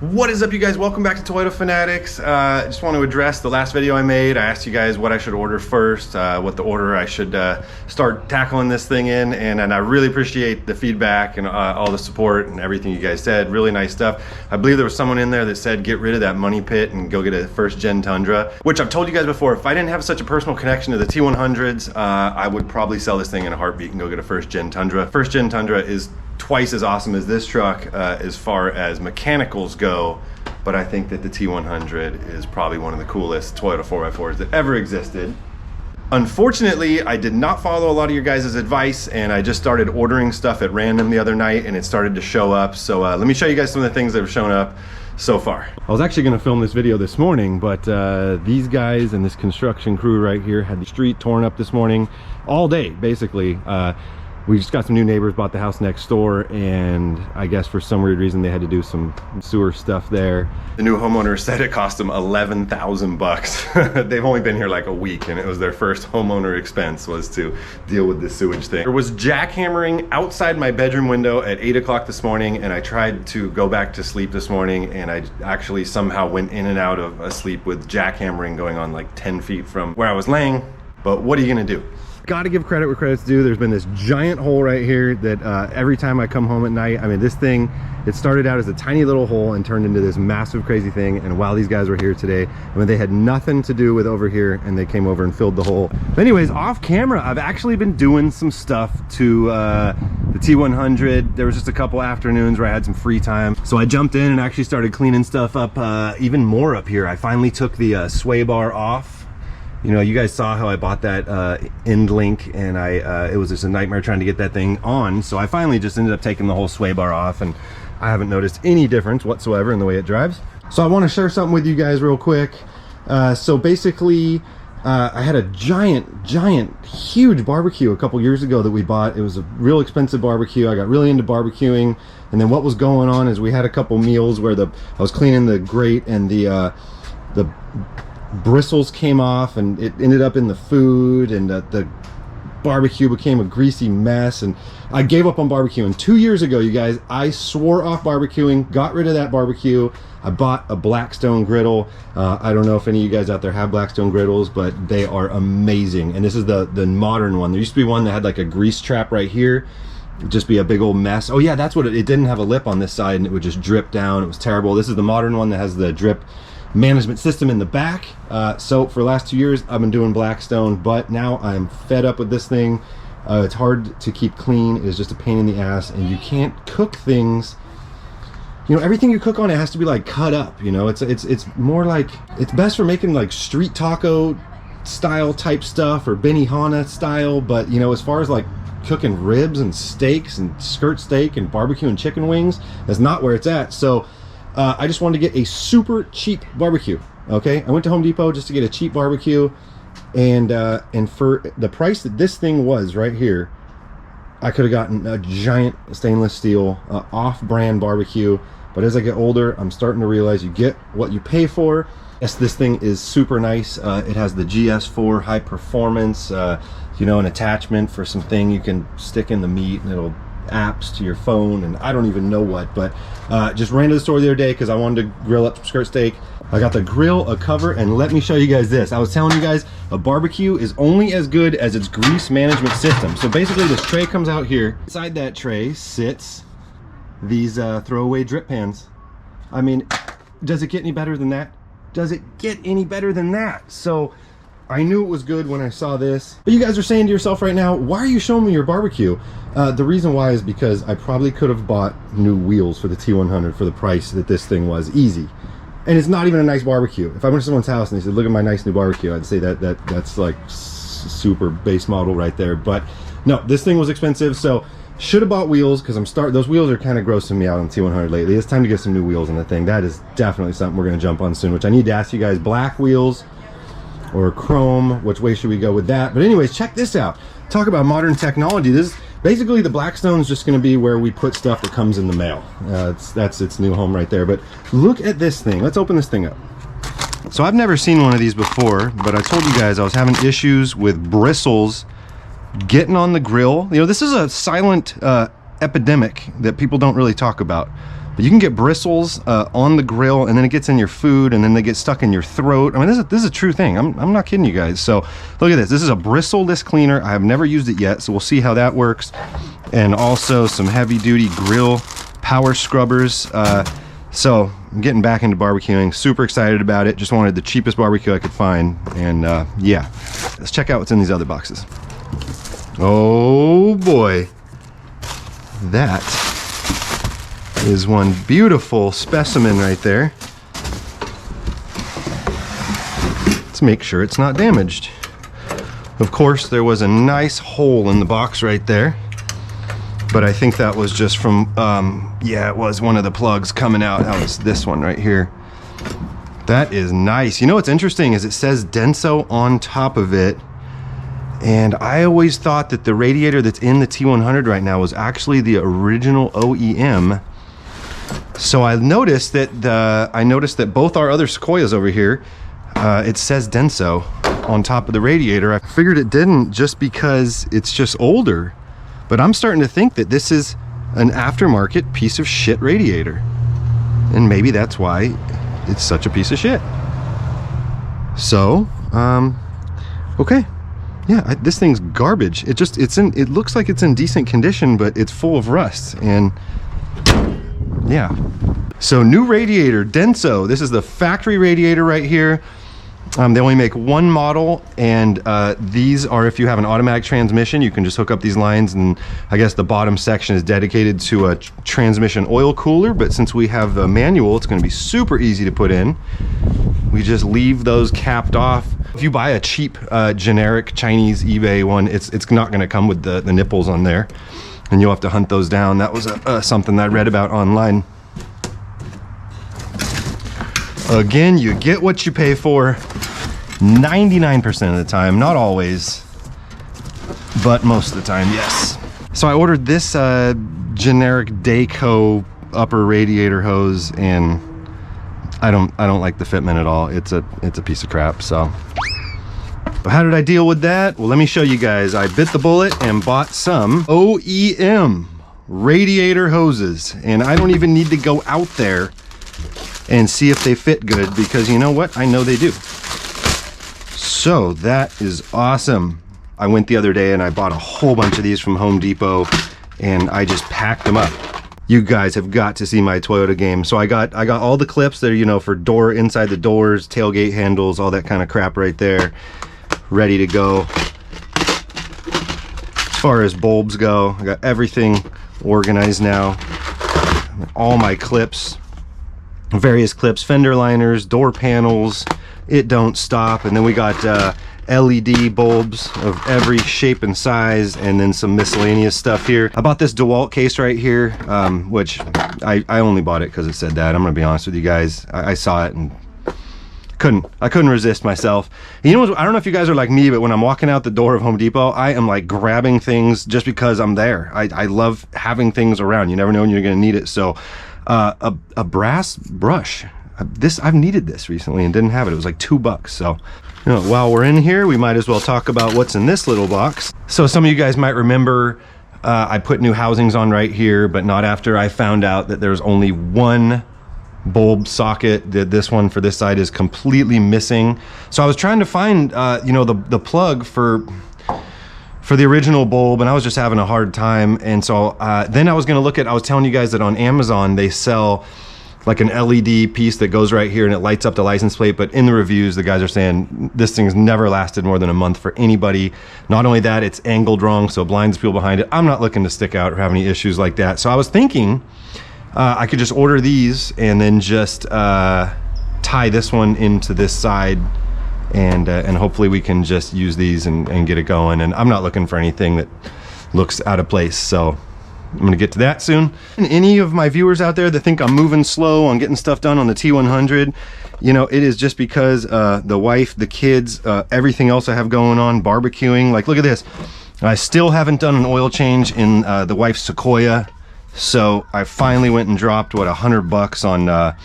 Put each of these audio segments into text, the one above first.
What is up, you guys? Welcome back to Toyota Fanatics. I just want to address the last video I made. I asked you guys what I should order first, what the order I should start tackling this thing in, and I really appreciate the feedback and all the support and everything you guys said. Really nice stuff. I believe there was someone in there that said get rid of that money pit and go get a first gen Tundra, which I've told you guys before, if I didn't have such a personal connection to the T100s, I would probably sell this thing in a heartbeat and go get a first gen Tundra. First gen Tundra is twice as awesome as this truck as far as mechanicals go, but I think that the T100 is probably one of the coolest Toyota 4x4s that ever existed. Unfortunately, I did not follow a lot of your guys' advice, and I just started ordering stuff at random the other night, and it started to show up. So let me show you guys some of the things that have shown up so far. I was actually going to film this video this morning, but these guys and this construction crew right here had the street torn up this morning all day, basically. We just got some new neighbors, bought the house next door, and I guess for some weird reason they had to do some sewer stuff there. The new homeowner said it cost them 11,000 bucks. They've only been here like a week, and it was their first homeowner expense was to deal with this sewage thing. There was jackhammering outside my bedroom window at 8 o'clock this morning, and I tried to go back to sleep this morning, and I actually somehow went in and out of a sleep with jackhammering going on like 10 feet from where I was laying. But what are you gonna do? Got to give credit where credit's due. There's been this giant hole right here that every time I come home at night, I mean, this thing, it started out as a tiny little hole and turned into this massive crazy thing. And while these guys were here today, I mean, they had nothing to do with over here, and they came over and filled the hole. But anyways, off camera, I've actually been doing some stuff to the T100. There was just a couple afternoons where I had some free time, so I jumped in and actually started cleaning stuff up even more up here. I finally took the sway bar off. You know, you guys saw how I bought that end link, and it was just a nightmare trying to get that thing on. So I finally just ended up taking the whole sway bar off, and I haven't noticed any difference whatsoever in the way it drives. So I want to share something with you guys real quick. So basically, I had a giant, huge barbecue a couple years ago that we bought. It was a real expensive barbecue. I got really into barbecuing, and then what was going on is we had a couple meals where I was cleaning the grate, and the bristles came off, and it ended up in the food, and the barbecue became a greasy mess, and I gave up on barbecuing. 2 years ago, you guys, I swore off barbecuing, got rid of that barbecue. I bought a Blackstone griddle. I don't know if any of you guys out there have Blackstone griddles, but they are amazing. And this is the modern one. There used to be one that had like a grease trap right here. It'd just be a big old mess. Oh yeah, that's what it didn't have a lip on this side, and it would just drip down. It was terrible. This is the modern one that has the drip management system in the back. So for the last 2 years I've been doing Blackstone, but now I'm fed up with this thing. It's hard to keep clean. It's just a pain in the ass, and you can't cook things, you know, everything you cook on it has to be like cut up, you know. It's more like, it's best for making like street taco style type stuff or Benihana style, but you know, as far as like cooking ribs and steaks and skirt steak and barbecue and chicken wings, that's not where it's at. So I just wanted to get a super cheap barbecue. Okay, I went to Home Depot just to get a cheap barbecue, and for the price that this thing was right here, I could have gotten a giant stainless steel off-brand barbecue. But as I get older, I'm starting to realize you get what you pay for. Yes, this thing is super nice. It has the GS4 high performance, you know, an attachment for something you can stick in the meat, and it'll apps to your phone, and I don't even know what. But just ran to the store the other day because I wanted to grill up some skirt steak. I got the grill, a cover, and let me show you guys this. I was telling you guys, a barbecue is only as good as its grease management system. So basically this tray comes out here. Inside that tray sits these throwaway drip pans. I mean, does it get any better than that? Does it get any better than that? So I knew it was good when I saw this. But you guys are saying to yourself right now, why are you showing me your barbecue? The reason why is because I probably could have bought new wheels for the T100 for the price that this thing was, easy. And it's not even a nice barbecue. If I went to someone's house and they said, look at my nice new barbecue, I'd say that's like super base model right there. But no, this thing was expensive, so should have bought wheels, because those wheels are kind of grossing me out on the T100 lately. It's time to get some new wheels on the thing. That is definitely something we're going to jump on soon, which I need to ask you guys, black wheels or chrome, which way should we go with that? But anyways, check this out. Talk about modern technology. This basically, the Blackstone is just going to be where we put stuff that comes in the mail. That's its new home right there. But look at this thing. Let's open this thing up. So I've never seen one of these before, but I told you guys I was having issues with bristles getting on the grill. You know, this is a silent epidemic that people don't really talk about. But you can get bristles on the grill, and then it gets in your food, and then they get stuck in your throat. I mean, this is a true thing. I'm not kidding you guys. So look at this. This is a bristleless cleaner. I have never used it yet, so we'll see how that works. And also some heavy duty grill power scrubbers. So I'm getting back into barbecuing. Super excited about it. Just wanted the cheapest barbecue I could find. And yeah, let's check out what's in these other boxes. Oh boy. That is one beautiful specimen right there. Let's make sure it's not damaged. Of course, there was a nice hole in the box right there, but I think that was just from, yeah, it was one of the plugs coming out. That was this one right here. That is nice. You know what's interesting is it says Denso on top of it. And I always thought that the radiator that's in the T100 right now was actually the original OEM. So I noticed that both our other Sequoias over here, it says Denso on top of the radiator. I figured it didn't just because it's just older. But I'm starting to think that this is an aftermarket piece of shit radiator. And maybe that's why it's such a piece of shit. So, okay. Yeah, this thing's garbage. It looks like it's in decent condition, but it's full of rust. And yeah. So new radiator, Denso. This is the factory radiator right here. They only make one model, and these are if you have an automatic transmission, you can just hook up these lines, and I guess the bottom section is dedicated to a transmission oil cooler, but since we have a manual, it's gonna be super easy to put in. We just leave those capped off. If you buy a cheap generic Chinese eBay one, it's not gonna come with the nipples on there, and you'll have to hunt those down. That was something that I read about online. Again, you get what you pay for 99% of the time, not always, but most of the time, yes. So I ordered this generic Dayco upper radiator hose, and I don't like the fitment at all. It's a piece of crap. So but how did I deal with that? Well, let me show you guys. I bit the bullet and bought some OEM radiator hoses, and I don't even need to go out there and see if they fit good, because you know what? I know they do. So that is awesome. I went the other day and I bought a whole bunch of these from Home Depot, and I just packed them up. You guys have got to see my Toyota game. So I got all the clips that are, you know, for door, inside the doors, tailgate handles, all that kind of crap right there, ready to go. As far as bulbs go, I got everything organized now. All my clips, various clips, fender liners, door panels, it don't stop. And then we got LED bulbs of every shape and size, and then some miscellaneous stuff here. I bought this DeWalt case right here, which I only bought it because it said that. I'm gonna be honest with you guys. I saw it and I couldn't resist myself. You know, I don't know if you guys are like me, but when I'm walking out the door of Home Depot, I am like grabbing things just because I'm there. I love having things around. You never know when you're gonna need it. So a brass brush. I've needed this recently and didn't have it. It was like $2. So, you know, while we're in here, we might as well talk about what's in this little box. So some of you guys might remember I put new housings on right here, but not after I found out that there's only one bulb socket. This one for this side is completely missing. So I was trying to find, you know, the plug for the original bulb, and I was just having a hard time. And so then I was telling you guys that on Amazon they sell like an LED piece that goes right here and it lights up the license plate. But in the reviews, the guys are saying this thing's never lasted more than a month for anybody. Not only that, it's angled wrong, so it blinds people behind it. I'm not looking to stick out or have any issues like that. So I was thinking I could just order these and then just tie this one into this side, and hopefully we can just use these and get it going. And I'm not looking for anything that looks out of place, so I'm gonna get to that soon. And any of my viewers out there that think I'm moving slow on getting stuff done on the T100, you know, it is just because the wife, the kids, everything else I have going on, barbecuing. Like, look at this. I still haven't done an oil change in the wife's Sequoia. So I finally went and dropped, what, $100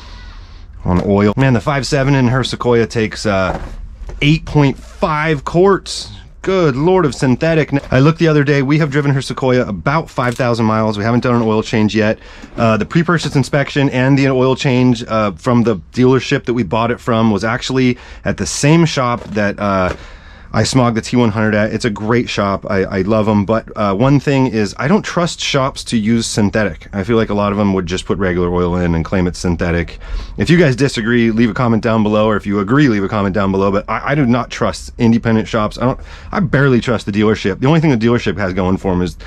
on oil. Man, the 5.7 in her Sequoia takes 8.5 quarts. good lord of synthetic. I looked the other day, we have driven her Sequoia about 5,000 miles. We haven't done an oil change yet. The pre-purchase inspection and the oil change from the dealership that we bought it from was actually at the same shop that I smogged the T100 at. It's a great shop. I love them. But one thing is, I don't trust shops to use synthetic. I feel like a lot of them would just put regular oil in and claim it's synthetic. If you guys disagree, leave a comment down below, or if you agree, leave a comment down below. But I do not trust independent shops. I barely trust the dealership. The only thing the dealership has going for them is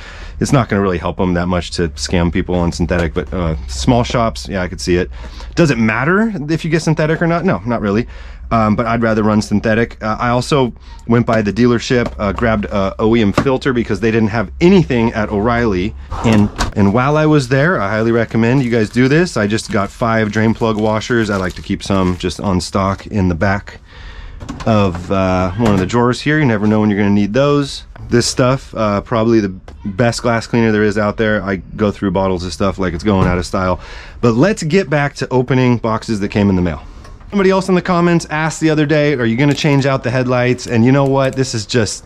it's not going to really help them that much to scam people on synthetic. But small shops, yeah, I could see it. Does it matter if you get synthetic or not? No, not really. But I'd rather run synthetic. I also went by the dealership, grabbed a OEM filter because they didn't have anything at O'Reilly. And while I was there, I highly recommend you guys do this. I just got 5 drain plug washers. I like to keep some just on stock in the back of one of the drawers here. You never know when you're gonna need those. This stuff, probably the best glass cleaner there is out there. I go through bottles of stuff like it's going out of style. But let's get back to opening boxes that came in the mail. Somebody else in the comments asked the other day, are you gonna change out the headlights? And you know what? This is just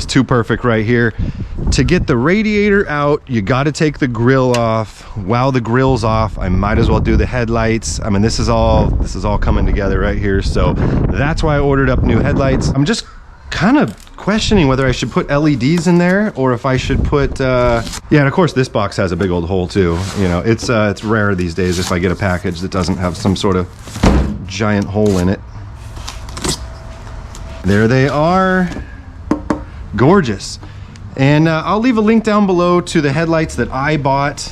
too perfect right here. To get the radiator out, you gotta take the grill off. While the grill's off, I might as well do the headlights. I mean, this is all coming together right here. So that's why I ordered up new headlights. I'm just kind of questioning whether I should put LEDs in there or if I should put yeah, and of course this box has a big old hole too. You know, it's rare these days if I get a package that doesn't have some sort of giant hole in it. There they are. Gorgeous. And I'll leave a link down below to the headlights that I bought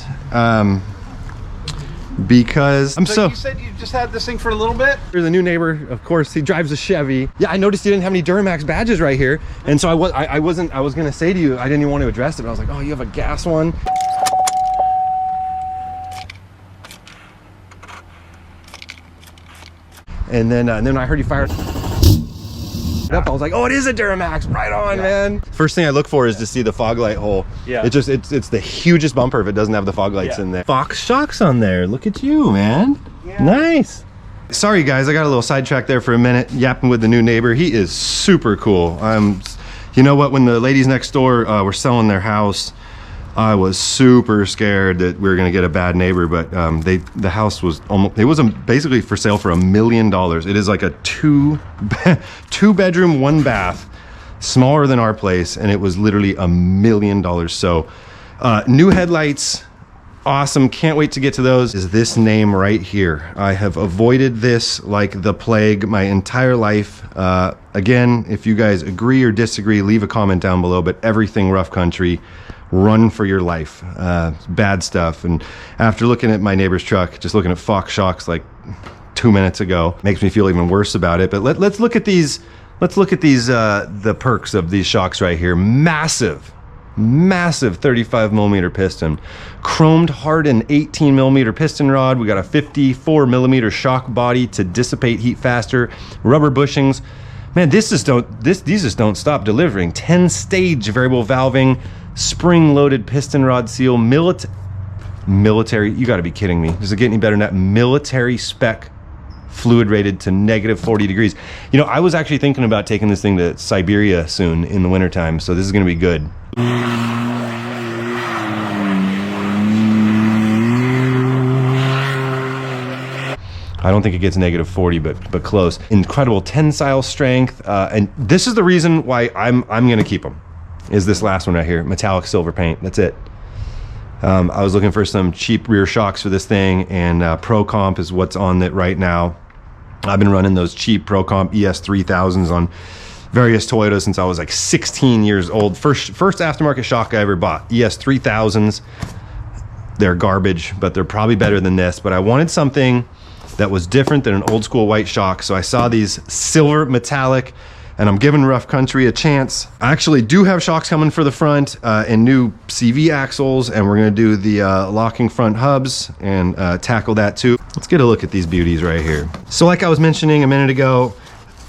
because So you said you just had this thing for a little bit? There's a new neighbor, of course, he drives a Chevy. Yeah, I noticed he didn't have any Duramax badges right here. And so I was gonna say to you, I didn't even want to address it, but I was like, oh, you have a gas one? And then I heard you fire up. I was like, oh, it is a Duramax. Right on, man. First thing I look for is to see the fog light hole. Yeah. It's the hugest bumper if it doesn't have the fog lights in there. Fox shocks on there. Look at you, man. Yeah. Nice. Sorry guys, I got a little sidetracked there for a minute, yapping with the new neighbor. He is super cool. You know what, when the ladies next door were selling their house, I was super scared that we were gonna get a bad neighbor, but the house was basically for sale for $1 million. It is like a two bedroom, 1 bath, smaller than our place, and it was literally $1 million. So new headlights, awesome, can't wait to get to those. Is this name right here. I have avoided this like the plague my entire life. Again, if you guys agree or disagree, leave a comment down below, but everything Rough Country, run for your life. Bad stuff. And after looking at my neighbor's truck, just looking at Fox shocks like 2 minutes ago, makes me feel even worse about it. But let's look at these. Let's look at these the perks of these shocks right here. Massive 35 millimeter piston, chromed hardened 18 millimeter piston rod. We got a 54 millimeter shock body to dissipate heat faster. Rubber bushings. Man, these just don't stop delivering. 10-stage variable valving, spring-loaded piston rod seal, military, you gotta be kidding me. Does it get any better than that? Military spec, fluid rated to -40 degrees. You know, I was actually thinking about taking this thing to Siberia soon in the wintertime, so this is gonna be good. I don't think it gets -40, but close. Incredible tensile strength, and this is the reason why I'm gonna keep them. Is this last one right here, metallic silver paint. That's it. I was looking for some cheap rear shocks for this thing, and Pro Comp is what's on it right now. I've been running those cheap Pro Comp ES3000s on various Toyotas since I was like 16 years old. First aftermarket shock I ever bought, ES3000s. They're garbage, but they're probably better than this. But I wanted something that was different than an old school white shock. So I saw these silver metallic, and I'm giving Rough Country a chance. I actually do have shocks coming for the front and new CV axles, and we're gonna do the locking front hubs and tackle that too. Let's get a look at these beauties right here. So like I was mentioning a minute ago,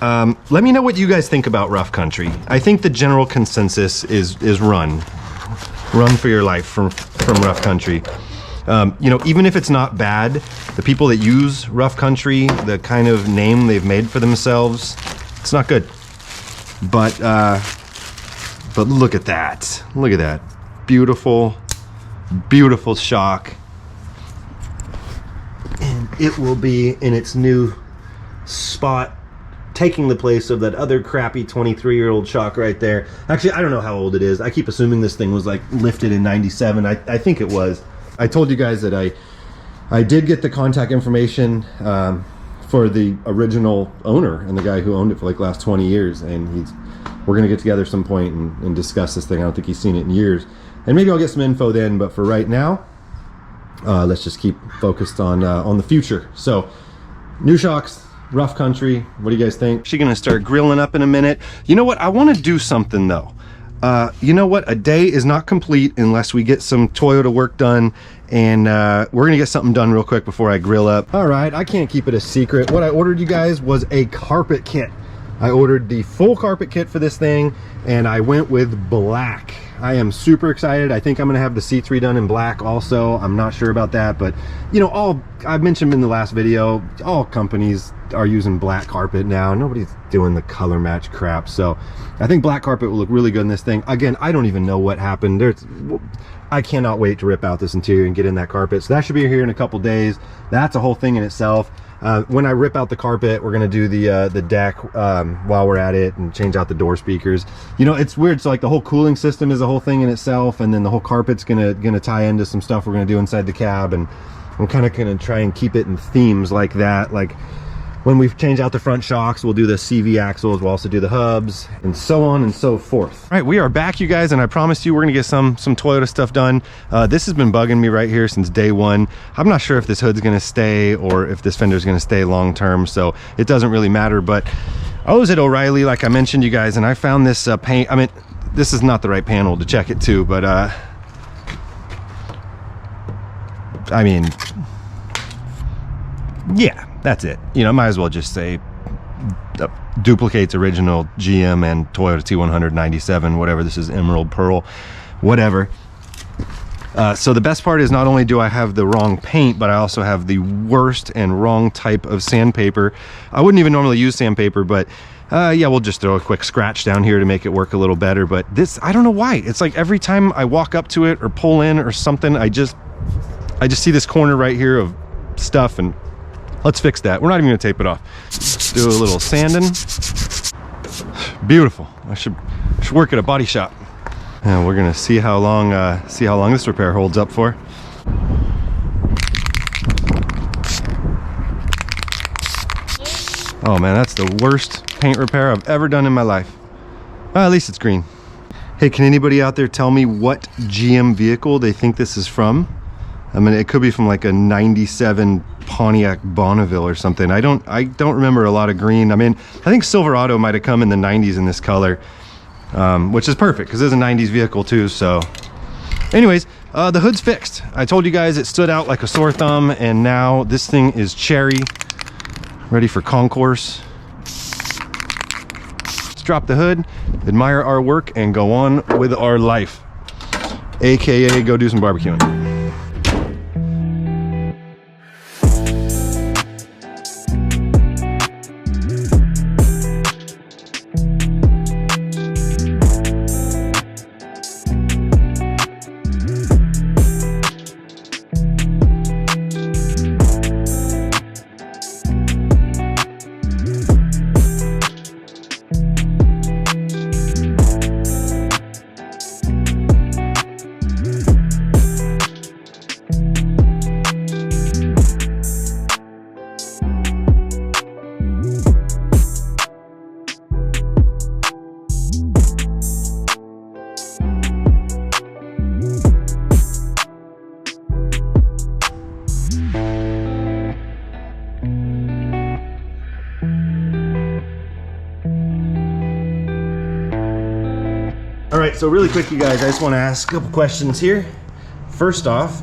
let me know what you guys think about Rough Country. I think the general consensus is run for your life from Rough Country. You know, even if it's not bad, the people that use Rough Country, the kind of name they've made for themselves, it's not good. But look at that. Look at that. Beautiful, beautiful shock. And it will be in its new spot, taking the place of that other crappy 23-year-old shock right there. Actually, I don't know how old it is. I keep assuming this thing was like lifted in 97. I think it was. I told you guys that I did get the contact information for the original owner and the guy who owned it for like the last 20 years, and we're gonna get together some point and discuss this thing. I don't think he's seen it in years, and maybe I'll get some info then, but for right now, let's just keep focused on the future. So new shocks, rough country. What do you guys think? She's gonna start grilling up in a minute. You know what, I want to do something though. You know what, a day is not complete unless we get some Toyota work done, and we're gonna get something done real quick before I grill up. All right, I can't keep it a secret. What I ordered, you guys, was a carpet kit. I ordered the full carpet kit for this thing, and I went with black. I am super excited. I think I'm gonna have the seats redone in black also. I'm not sure about that, but you know, I've mentioned in the last video, all companies are using black carpet now. Nobody's doing the color match crap, so I think black carpet will look really good in this thing. Again, I don't even know what happened. I cannot wait to rip out this interior and get in that carpet, so that should be here in a couple days. That's a whole thing in itself. When I rip out the carpet, we're gonna do the deck while we're at it, and change out the door speakers. You know, it's weird. So like the whole cooling system is a whole thing in itself, and then the whole carpet's gonna tie into some stuff we're gonna do inside the cab, and I'm kind of gonna try and keep it in themes like that. Like when we change out the front shocks, we'll do the CV axles, we'll also do the hubs, and so on and so forth. All right, we are back, you guys, and I promised you we're gonna get some Toyota stuff done. This has been bugging me right here since day one. I'm not sure if this hood's gonna stay or if this fender's gonna stay long term, so it doesn't really matter. But I was at O'Reilly, like I mentioned, you guys, and I found this paint. I mean, this is not the right panel to check it to, but I mean, yeah, that's it. You know, might as well just say duplicates original GM and Toyota T100 97, whatever this is, emerald pearl, whatever. So the best part is, not only do I have the wrong paint, but I also have the worst and wrong type of sandpaper. I wouldn't even normally use sandpaper, but yeah, we'll just throw a quick scratch down here to make it work a little better. But this, I don't know why, it's like every time I walk up to it or pull in or something, I just see this corner right here of stuff, and let's fix that. We're not even gonna tape it off. Let's do a little sanding. Beautiful. I should work at a body shop. And we're gonna see how long this repair holds up for. Oh man, that's the worst paint repair I've ever done in my life. Well, at least it's green. Hey, can anybody out there tell me what GM vehicle they think this is from? I mean, it could be from like a 97 Pontiac Bonneville or something. I don't remember a lot of green. I mean, I think Silverado might have come in the 90s in this color, which is perfect because it's a 90s vehicle too. So anyways, the hood's fixed. I told you guys it stood out like a sore thumb, and now this thing is cherry, ready for concourse. Let's drop the hood, admire our work, and go on with our life, aka go do some barbecuing. All right, so really quick, you guys, I just want to ask a couple questions here. First off,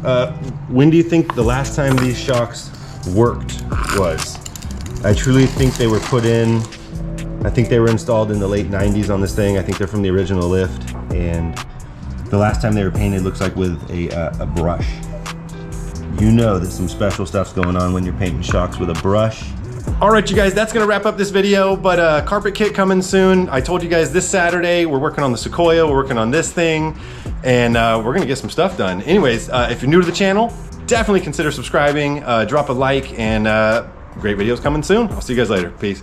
when do you think the last time these shocks worked was? I truly think they were put in, I think they were installed in the late 90s on this thing. I think they're from the original lift, and the last time they were painted looks like with a brush. You know that some special stuff's going on when you're painting shocks with a brush. All right, you guys, that's gonna wrap up this video, but carpet kit coming soon. I told you guys this Saturday, we're working on the Sequoia, we're working on this thing, and we're gonna get some stuff done. Anyways, if you're new to the channel, definitely consider subscribing, drop a like, and great videos coming soon. I'll see you guys later. Peace.